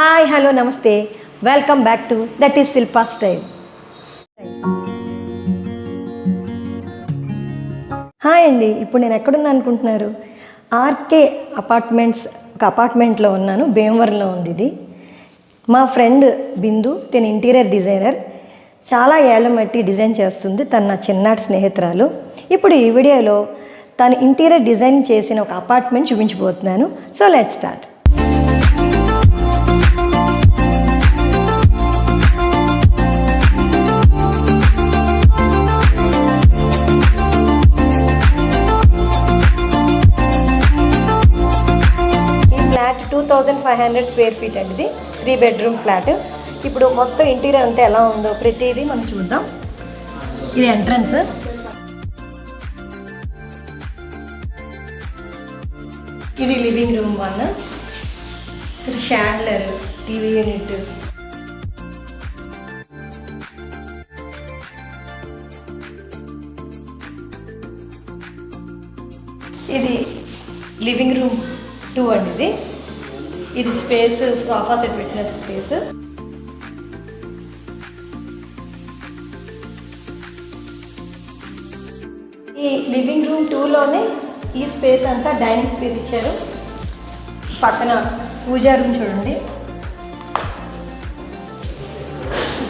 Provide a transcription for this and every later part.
Hi hello నమస్తే, welcome back to that is Shilpa style. Hi అండి, ఇప్పుడు నేను ఎక్కడున్నా అనుకుంటున్నారు? ఆర్కే అపార్ట్మెంట్స్ ఒక అపార్ట్మెంట్లో ఉన్నాను. భీమవరంలో ఉంది ఇది. మా ఫ్రెండ్ బిందు, తన ఇంటీరియర్ డిజైనర్, చాలా ఏళ్ల మట్టి డిజైన్ చేస్తుంది. తన నా చిన్ననాటి స్నేహితురాలు. ఇప్పుడు ఈ వీడియోలో తను ఇంటీరియర్ డిజైన్ చేసిన ఒక అపార్ట్మెంట్ చూపించబోతున్నాను. So let's start. ఈ ఫ్లాట్ 2500 స్క్వేర్ ఫీట్ అండి. ఇది 3 బెడ్రూమ్ ఫ్లాట్. ఇప్పుడు మొత్తం ఇంటీరియర్ అంతా ఎలా ఉందో ప్రతిదీ మనం చూద్దాం. ఇది ఎంట్రన్స్. ఇది లివింగ్ రూమ్ 1. ఇది షాండ్లర్, టీవీ యూనిట్. ఇది లివింగ్ రూమ్ 2 అండి. ఇది స్పేస్, సోఫా సెట్ పెట్టిన స్పేస్. ఈ లివింగ్ రూమ్ 2లోనే ఈ స్పేస్ అంతా డైనింగ్ స్పేస్ ఇచ్చారు. పక్కన పూజా రూమ్ చూడండి.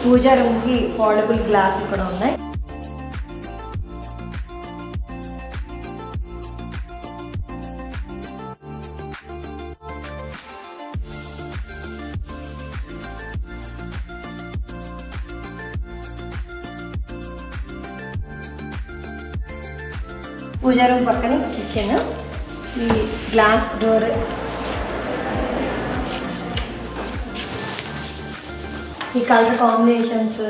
పూజా రూమ్కి ఫోల్డబుల్ గ్లాస్ కూడా ఉన్నాయి. పూజా రూమ్ పక్కనే కిచెన్. ఈ గ్లాస్ డోర్, ఈ కలర్ కాంబినేషన్స్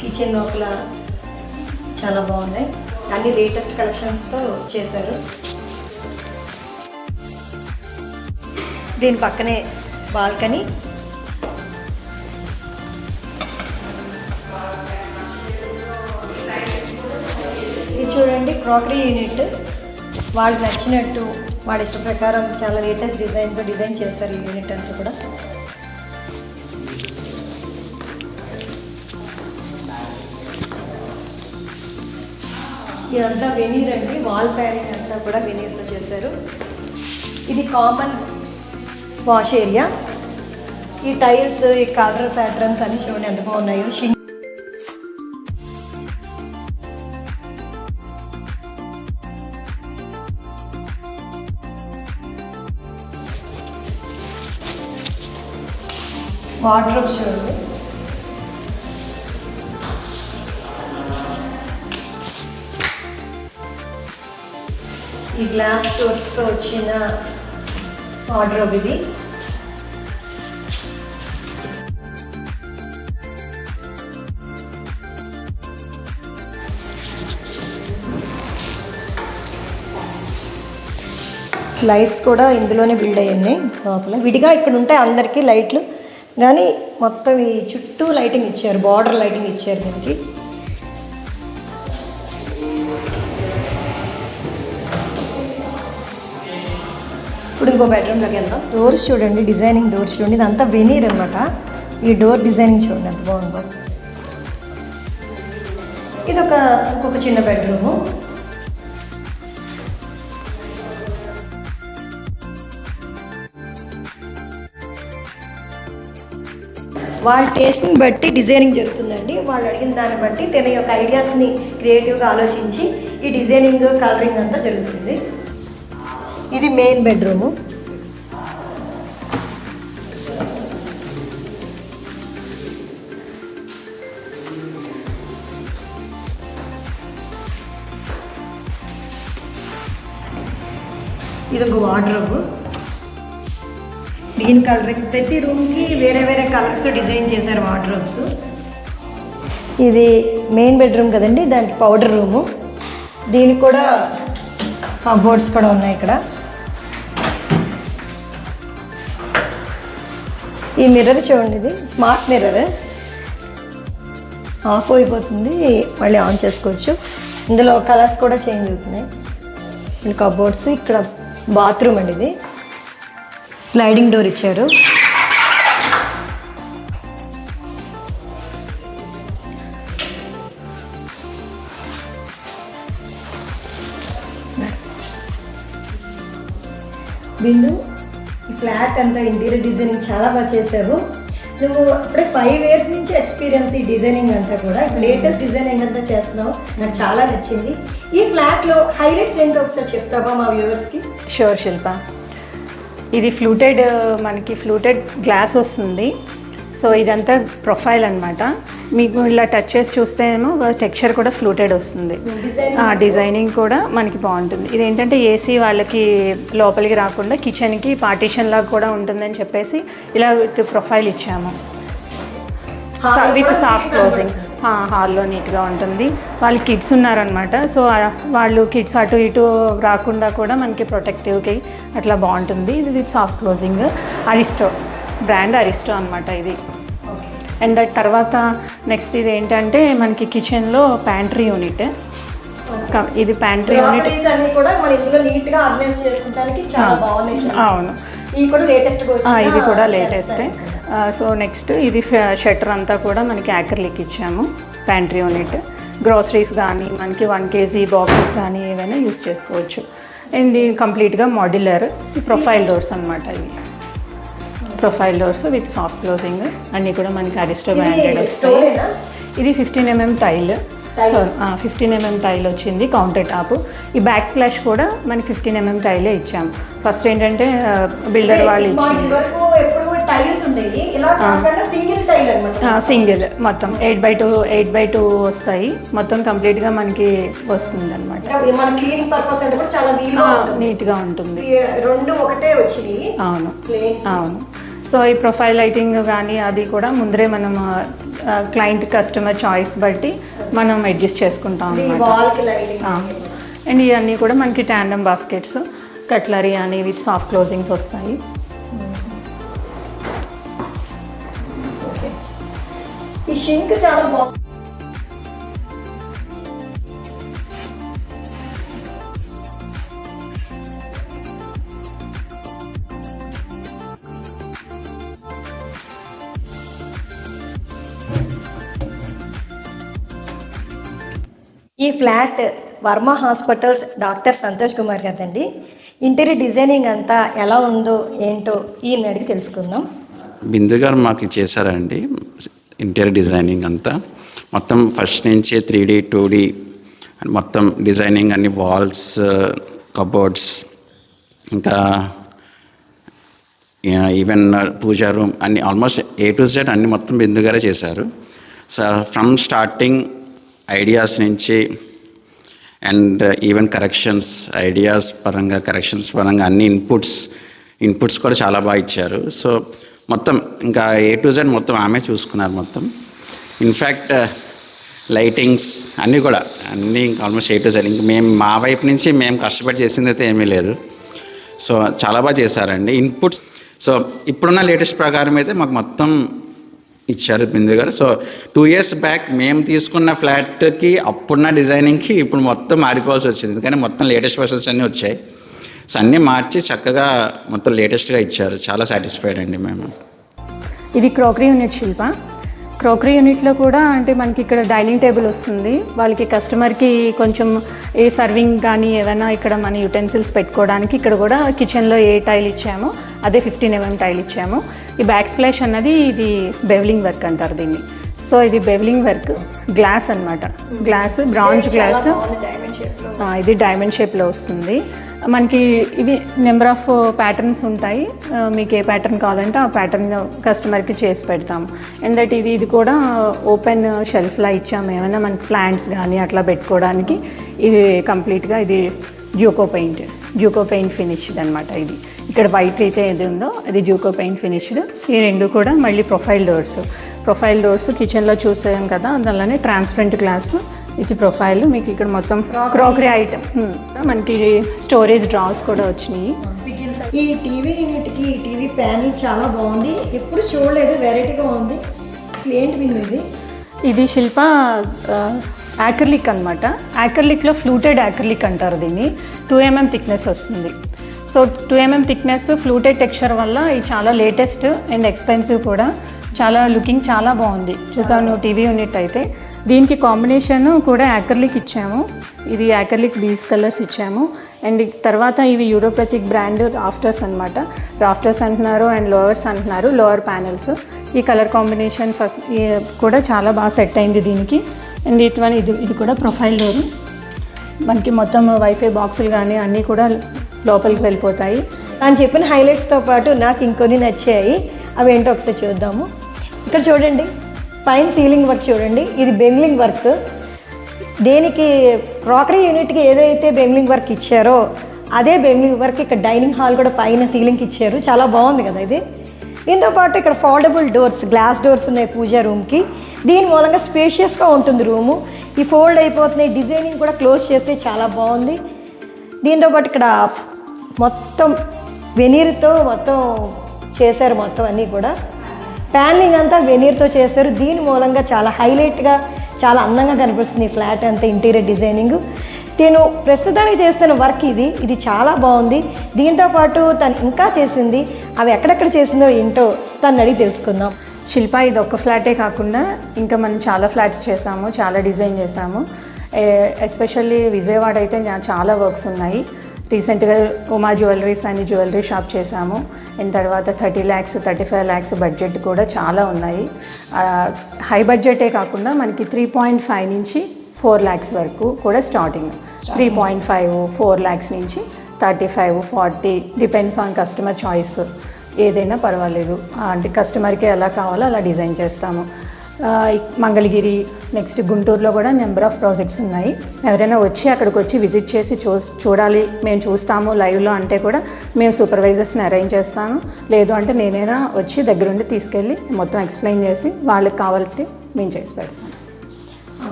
కిచెన్ లోపల చాలా బాగున్నాయి. అన్ని లేటెస్ట్ కలెక్షన్స్తో చేశారు. దీని పక్కనే బాల్కనీ. ఇది చూడండి, క్రాకరీ యూనిట్. వాళ్ళకి నచ్చినట్టు వాళ్ళ ఇష్ట ప్రకారం చాలా లేటెస్ట్ డిజైన్తో డిజైన్ చేశారు ఈ యూనిట్ అంతా కూడా. ఇదంతా వెనీర్ అండి. వాల్ ప్యానింగ్ అంతా కూడా వెనీర్తో చేశారు. ఇది కామన్ వాష్ ఏరియా. ఈ టైల్స్, ఈ కలర్ ప్యాటర్న్స్ అన్ని చూడండి ఎంత బాగున్నాయో. వార్డ్రోబ్ చూడండి. ఈ గ్లాస్ డోర్స్తో వచ్చిన వార్డ్రోబ్ ఇది. లైట్స్ కూడా ఇందులోనే బిల్డ్ అయ్యాయి లోపల. విడిగా ఇక్కడ ఉంటాయి అందరికీ లైట్లు, కానీ మొత్తం ఈ చుట్టూ లైటింగ్ ఇచ్చారు, బార్డర్ లైటింగ్ ఇచ్చారు దీనికి. ఇప్పుడు ఇంకో బెడ్రూమ్లోకి వెళ్దాం. డోర్స్ చూడండి, డిజైనింగ్ డోర్స్ చూడండి. ఇదంతా వెనీర్ అనమాట. ఈ డోర్ డిజైనింగ్ చూడండి ఎంత బాగుందో. ఇది ఇంకొక చిన్న బెడ్రూము. వాళ్ళ టేస్ట్ని బట్టి డిజైనింగ్ జరుగుతుందండి. వాళ్ళు అడిగిన దాన్ని బట్టి తన యొక్క ఐడియాస్ని క్రియేటివ్గా ఆలోచించి ఈ డిజైనింగ్, కలరింగ్ అంతా జరుగుతుంది. ఇది మెయిన్ బెడ్రూము. ఇది ఒక వార్డ్రోబ్. Green colour. ప్రతి రూమ్కి వేరే వేరే కలర్స్ డిజైన్ చేశారు వార్డ్రోబ్స్. ఇది మెయిన్ బెడ్రూమ్ కదండి, దానికి పౌడర్ రూము. దీనికి కూడా కబోర్డ్స్ కూడా ఉన్నాయి ఇక్కడ. ఈ మిర్రర్ చూడండి, ఇది స్మార్ట్ మిర్రర్. ఆఫ్ అయిపోతుంది, మళ్ళీ ఆన్ చేసుకోవచ్చు. ఇందులో కలర్స్ కూడా చేంజ్ అవుతున్నాయి. కబోర్డ్స్. ఇక్కడ బాత్రూమ్ అండి. ఇది స్లైడింగ్ డోర్ ఇచ్చారు. బిందు, ఈ ఫ్లాట్ అంతా ఇంటీరియర్ డిజైనింగ్ చాలా బాగా చేసావు. నువ్వు అప్పుడే 5 years నుంచి ఎక్స్పీరియన్స్ ఈ డిజైనింగ్ అంతా కూడా, లేటెస్ట్ డిజైనింగ్ అంతా చేస్తున్నావు, నాకు చాలా నచ్చింది. ఈ ఫ్లాట్లో హైలైట్స్ ఏంటో ఒకసారి చెప్తావా మా వ్యూవర్స్కి? షూర్ శిల్ప. ఇది మనకి ఫ్లూటెడ్ గ్లాస్ వస్తుంది. సో ఇదంతా ప్రొఫైల్ అనమాట. మీకు ఇలా టచ్ చేసి చూస్తేనేమో టెక్స్చర్ కూడా ఫ్లూటెడ్ వస్తుంది. డిజైనింగ్ కూడా మనకి బాగుంటుంది. ఇదేంటంటే ఏసీ వాళ్ళకి లోపలికి రాకుండా కిచెన్కి పార్టీషన్ లాగా కూడా ఉంటుందని చెప్పేసి ఇలా విత్ ప్రొఫైల్ ఇచ్చాము, విత్ సాఫ్ట్ క్లోజింగ్. హాల్లో నీట్గా ఉంటుంది. వాళ్ళు కిడ్స్ ఉన్నారనమాట. సో వాళ్ళు కిడ్స్ అటు ఇటు రాకుండా కూడా మనకి ప్రొటెక్టివ్కి అట్లా బాగుంటుంది. ఇది with soft closing. Aristo brand, Aristo అనమాట ఇది. అండ్ తర్వాత నెక్స్ట్ ఇది ఏంటంటే మనకి కిచెన్లో ప్యాంట్రీ యూనిట్. ఇది ప్యాంట్రీ యూనిట్. అవును, ఇది కూడా లేటెస్టే. సో నెక్స్ట్ ఇది షట్టర్ అంతా కూడా మనకి యాక్రిలిక్ ఇచ్చాము. ప్యాంట్రీ యూనిట్, గ్రోసరీస్ కానీ మనకి 1 kg బాక్సెస్ కానీ ఏవైనా యూస్ చేసుకోవచ్చు. ఇది కంప్లీట్గా మాడ్యులర్. ప్రొఫైల్ డోర్స్ అనమాట. ఇవి profile doors with soft closing అన్నీ కూడా మనకి అరిస్టో బ్రాండెడ్ వస్తాయి. ఇది 15 mm tile. So 15 mm tile వచ్చింది, కౌంటర్ టాప్. ఈ బ్యాక్ స్ప్లాష్ కూడా మనకి 15 mm టైలే ఇచ్చాము. ఫస్ట్ ఏంటంటే బిల్డర్ వాళ్ళు ఇచ్చింది సింగిల్, మొత్తం 8x2 వస్తాయి. మొత్తం కంప్లీట్గా మనకి వస్తుంది అనమాట. నీట్గా ఉంటుంది. అవును అవును. సో ఈ ప్రొఫైల్ లైటింగ్ కానీ అది కూడా ముందరే మనం క్లయింట్ కస్టమర్ చాయిస్ బట్టి మనం అడ్జస్ట్ చేసుకుంటాం అన్నమాట. అండ్ ఇవన్నీ కూడా మనకి ట్యాండమ్ బాస్కెట్స్, కట్లరీ అని విత్ సాఫ్ట్ క్లోజింగ్స్ వస్తాయి. ఈ షింక్ చాలా బాగుంది. ఈ flat Varma hospitals doctor Santosh Kumar గారిదండి. ఇంటీరియర్ డిజైనింగ్ అంతా ఎలా ఉందో ఏంటో ఈయన అడిగి తెలుసుకుందాం. బిందు గారు మాకు చేశారండి ఇంటీరియర్ డిజైనింగ్ అంతా. మొత్తం ఫస్ట్ నుంచి 3D 2D మొత్తం డిజైనింగ్, అన్ని వాల్స్, కబోర్డ్స్, ఇంకా ఈవెన్ పూజా రూమ్ అన్ని ఆల్మోస్ట్ A to Z అన్ని మొత్తం బిందు గారే చేశారు. సో ఫ్రమ్ స్టార్టింగ్ ఐడియాస్ నుంచి అండ్ ఈవెన్ కరెక్షన్స్, ఐడియాస్ పరంగా కరెక్షన్స్ పరంగా అన్ని ఇన్పుట్స్ కూడా చాలా బాగా ఇచ్చారు. సో మొత్తం ఇంకా A to Z మొత్తం ఆమె చూసుకున్నారు మొత్తం. ఇన్ఫ్యాక్ట్ లైటింగ్స్ అన్నీ ఇంకా ఆల్మోస్ట్ A to Z. ఇంక మేము మా వైపు నుంచి మేము కష్టపడి చేసింది అయితే ఏమీ లేదు. సో చాలా బాగా చేశారండి ఇన్పుట్స్. సో ఇప్పుడున్న లేటెస్ట్ ప్రకారం అయితే మాకు మొత్తం ఇచ్చారు బిందు గారు. సో 2 years బ్యాక్ మేము తీసుకున్న ఫ్లాట్కి అప్పుడున్న డిజైనింగ్కి ఇప్పుడు మొత్తం మారిపోవాల్సి వచ్చింది. ఎందుకంటే మొత్తం లేటెస్ట్ వర్షన్స్ అన్నీ వచ్చాయి. సో అన్నీ మార్చి చక్కగా మొత్తం లేటెస్ట్గా ఇచ్చారు. చాలా సాటిస్ఫైడ్ అండి మేము. ఇది క్రోకరీ యూనిట్ శిల్ప. క్రోకరీ యూనిట్లో కూడా అంటే మనకి ఇక్కడ డైనింగ్ టేబుల్ వస్తుంది. వాళ్ళకి కస్టమర్కి కొంచెం ఏ సర్వింగ్ కానీ ఏమైనా ఇక్కడ మన యుటెన్సిల్స్ పెట్టుకోవడానికి ఇక్కడ కూడా కిచెన్లో ఏ టైల్ ఇచ్చామో అదే 15 mm టైల్ ఇచ్చాము. ఈ బ్యాక్ స్ప్లాష్ అన్నది ఇది బెవ్లింగ్ వర్క్ అంటారు దీన్ని. సో ఇది బెవ్లింగ్ వర్క్, గ్లాస్ అనమాట. Glass, bronze glass. ఇది డైమండ్ షేప్లో వస్తుంది. మనకి ఇవి నెంబర్ ఆఫ్ ప్యాటర్న్స్ ఉంటాయి. మీకు ఏ ప్యాటర్న్ కావాలంటే ఆ ప్యాటర్న్ కస్టమర్కి చేసి పెడతాము. అండ్ దట్ ఇది కూడా ఓపెన్ షెల్ఫ్లా ఇచ్చాము. ఏమైనా మనకి ప్లాంట్స్ కానీ అట్లా పెట్టుకోవడానికి. ఇది కంప్లీట్గా ఇది జ్యూకో పెయింట్ ఫినిష్డ్ అనమాట. ఇది ఇక్కడ వైట్ అయితే ఏది ఉందో అది జ్యూకో పెయింట్ ఫినిష్డ్. ఈ రెండు కూడా మళ్ళీ ప్రొఫైల్ డోర్స్ కిచెన్లో చూసాం కదా, దానిలోనే ట్రాన్స్పరెంట్ గ్లాస్ ఇది ప్రొఫైల్. మీకు ఇక్కడ మొత్తం క్రోకరీ ఐటమ్, మనకి స్టోరేజ్ డ్రాస్ కూడా వచ్చినాయి. ఈ టీవీ యూనిట్కి టీవీ ప్యానల్ చాలా బాగుంది, ఎప్పుడు చూడలేదు, వెరైటీగా ఉంది. అసలు ఏంటి ఇది? ఇది శిల్ప యాక్రిలిక్ అనమాట. యాక్రిలిక్లో ఫ్లూటెడ్ యాక్రిలిక్ అంటారు దీన్ని. 2 mm థిక్నెస్ వస్తుంది. So 2 mm thickness fluted texture వల్ల ఇది చాలా లేటెస్ట్ అండ్ ఎక్స్పెన్సివ్ కూడా. చాలా లుకింగ్ చాలా బాగుంది. చూసావు నువ్వు టీవీ యూనిట్ అయితే. దీనికి కాంబినేషన్ కూడా యాక్రిలిక్ ఇచ్చాము. ఇది యాక్రిలిక్ బీస్ కలర్స్ ఇచ్చాము. అండ్ తర్వాత ఇవి యూరోపెథిక్ బ్రాండ్ రాఫ్టర్స్ అనమాట. రాఫ్టర్స్ అంటున్నారు అండ్ లోవర్స్ అంటున్నారు, లోవర్ ప్యానెల్స్. ఈ కలర్ కాంబినేషన్ ఫస్ట్ కూడా చాలా బాగా సెట్ అయింది దీనికి. అండ్ ఇది కూడా ప్రొఫైల్ డోర్. మనకి మొత్తం వైఫై బాక్సులు కానీ అన్నీ కూడా లోపలికి వెళ్ళిపోతాయి. అని చెప్పిన హైలైట్స్తో పాటు నాకు ఇంకొన్ని నచ్చాయి. అవి ఏంటో ఒకసారి చూద్దాము. ఇక్కడ చూడండి, పైన సీలింగ్ వర్క్ చూడండి. ఇది బెంగ్లింగ్ వర్క్. దేనికి క్రాకరీ యూనిట్కి ఏదైతే బెంగ్లింగ్ వర్క్ ఇచ్చారో అదే బెంగ్లింగ్ వర్క్ ఇక్కడ డైనింగ్ హాల్ కూడా పైన సీలింగ్కి ఇచ్చారు. చాలా బాగుంది కదా ఇది. దీంతో పాటు ఇక్కడ ఫోల్డబుల్ డోర్స్, గ్లాస్ డోర్స్ ఉన్నాయి పూజా రూమ్కి. దీని మూలంగా స్పేషియస్గా ఉంటుంది రూము. ఈ ఫోల్డ్ అయిపోతున్నాయి. డిజైనింగ్ కూడా క్లోజ్ చేస్తే చాలా బాగుంది. దీంతోపాటు ఇక్కడ మొత్తం వెనీర్తో మొత్తం చేశారు. మొత్తం అన్నీ కూడా ప్యానలింగ్ అంతా వెనీర్తో చేశారు. దీని మూలంగా చాలా హైలైట్గా, చాలా అందంగా కనిపిస్తుంది ఈ ఫ్లాట్ అంతా. ఇంటీరియర్ డిజైనింగ్ నేను ప్రస్తుతానికి చేస్తున్న వర్క్ ఇది చాలా బాగుంది. దీంతోపాటు తను ఇంకా చేసింది, అవి ఎక్కడెక్కడ చేసిందో ఏంటో తను అడిగి తెలుసుకుందాం. శిల్ప ఇది ఒక్క ఫ్లాటే కాకుండా ఇంకా మనం చాలా ఫ్లాట్స్ చేసాము, చాలా డిజైన్ చేసాము. ఎస్పెషల్లీ విజయవాడ అయితే చాలా వర్క్స్ ఉన్నాయి. రీసెంట్గా ఉమా జ్యువెలరీస్ అని జ్యువెలరీ షాప్ చేసాము. అండ్ తర్వాత 30 lakhs 35 lakhs బడ్జెట్ కూడా చాలా ఉన్నాయి. హై బడ్జెటే కాకుండా మనకి 3.5 నుంచి 4 lakhs వరకు కూడా స్టార్టింగ్. 3.5 4 lakhs నుంచి 35 40 డిపెండ్స్ ఆన్ కస్టమర్ చాయిస్. ఏదైనా పర్వాలేదు, అంటే కస్టమర్కి ఎలా కావాలో అలా డిజైన్ చేస్తాము. మంగళగిరి, నెక్స్ట్ గుంటూరులో కూడా నెంబర్ ఆఫ్ ప్రాజెక్ట్స్ ఉన్నాయి. ఎవరైనా వచ్చి అక్కడికి వచ్చి విజిట్ చేసి చూడాలి, మేము చూస్తాము లైవ్లో అంటే కూడా మేము సూపర్వైజర్స్ని అరేంజ్ చేస్తాను. లేదు అంటే నేనైనా వచ్చి దగ్గరుండి తీసుకెళ్ళి మొత్తం ఎక్స్ప్లెయిన్ చేసి వాళ్ళకి కావాలంటే మేము చేసి పెడతాం.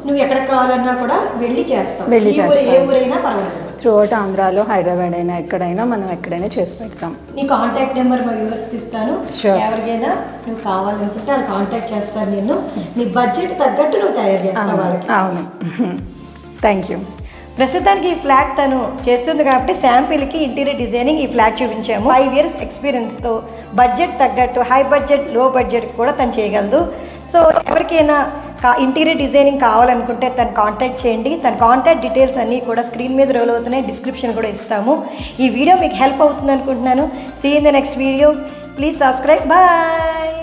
నువ్వు ఎక్కడ కావాలన్నా కూడా వెళ్ళి చేస్తాం. ఏ ఊరైనా పర్వాలేదు. త్రూ అవుట్ ఆంధ్రాలో, హైదరాబాద్ అయినా ఎక్కడైనా మనం ఎక్కడైనా చేసి పెడతాం. నీ కాంటాక్ట్ నెంబర్ మా వ్యూవర్స్కి ఇస్తాను. ఎవరికైనా నువ్వు కావాలనుకుంటే వాళ్ళు కాంటాక్ట్ చేస్తాను. నేను నీ బడ్జెట్ తగ్గట్టు నువ్వు తయారు చేస్తావు వాళ్ళకి. అవును, థ్యాంక్ యూ. ప్రస్తుతానికి ఈ ఫ్లాట్ తను చేస్తుంది కాబట్టి శాంపిల్కి ఇంటీరియర్ డిజైనింగ్ ఈ ఫ్లాట్ చూపించాము. 5 years ఎక్స్పీరియన్స్తో బడ్జెట్ తగ్గట్టు హై బడ్జెట్, లో బడ్జెట్ కూడా తను చేయగలదు. సో ఎవరికైనా ఇంటీరియర్ డిజైనింగ్ కావాలనుకుంటే తను కాంటాక్ట్ చేయండి. తన కాంటాక్ట్ డీటెయిల్స్ అన్నీ కూడా స్క్రీన్ మీద రోల్ అవుతున్నాయి, డిస్క్రిప్షన్ కూడా ఇస్తాము. ఈ వీడియో మీకు హెల్ప్ అవుతుంది అనుకుంటున్నాను. See in the next video. Please subscribe. Bye.